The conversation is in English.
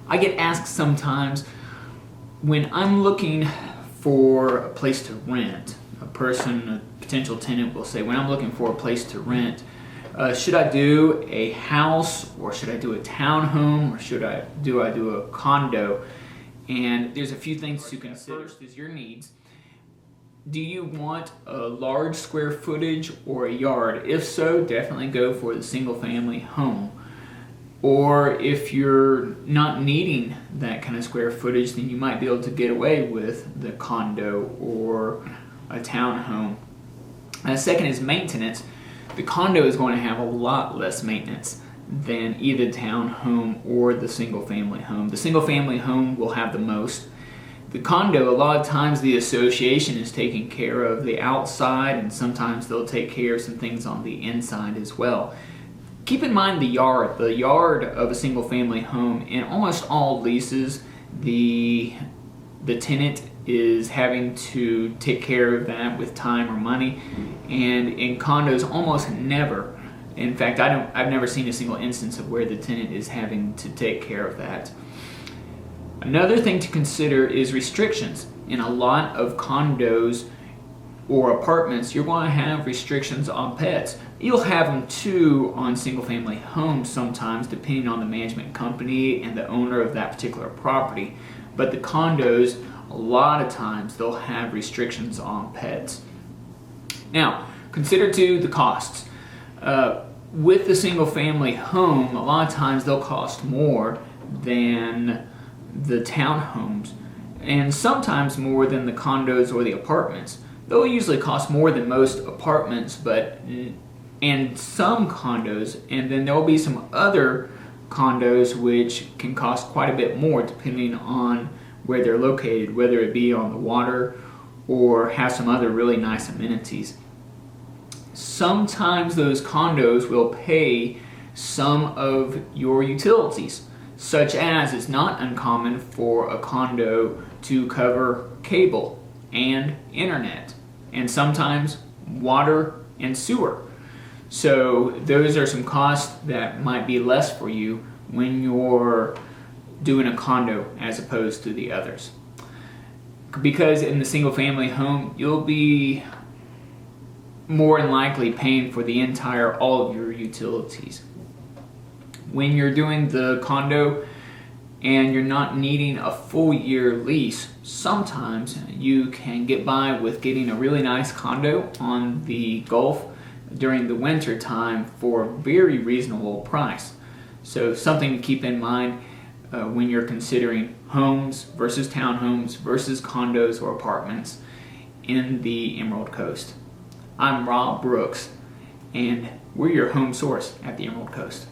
I get asked sometimes when I'm looking for a place to rent. A potential tenant will say, when I'm looking for a place to rent, should I do a house, or should I do a townhome, or should I do a condo? And there's a few things to consider. First is your needs. Do you want a large square footage or a yard? If so, definitely go for the single family home. Or if you're not needing that kind of square footage, then you might be able to get away with the condo or a townhome. Second is maintenance. The condo is going to have a lot less maintenance than either townhome or the single family home. The single family home will have the most. The condo, a lot of times the association is taking care of the outside, and sometimes they'll take care of some things on the inside as well. Keep in mind the yard. The yard of a single family home, in almost all leases, the tenant is having to take care of that with time or money, and in condos almost never. In fact, I've never seen a single instance of where the tenant is having to take care of that. Another thing to consider is restrictions. In a lot of condos or apartments, you're going to have restrictions on pets. You'll have them too on single family homes sometimes, depending on the management company and the owner of that particular property. But the condos, a lot of times they'll have restrictions on pets. Now, consider too the costs. With the single family home, a lot of times they'll cost more than the townhomes, and sometimes more than the condos or the apartments. They'll usually cost more than most apartments, and some condos, and then there'll be some other condos which can cost quite a bit more depending on where they're located, whether it be on the water or have some other really nice amenities. Sometimes those condos will pay some of your utilities, such as it's not uncommon for a condo to cover cable and internet, and sometimes water and sewer. So those are some costs that might be less for you when you're doing a condo as opposed to the others. Because in the single family home, you'll be more than likely paying for the all of your utilities. When you're doing the condo and you're not needing a full year lease, sometimes you can get by with getting a really nice condo on the Gulf during the winter time for a very reasonable price. So something to keep in mind when you're considering homes versus townhomes versus condos or apartments in the Emerald Coast. I'm Rob Brooks, and we're your home source at the Emerald Coast.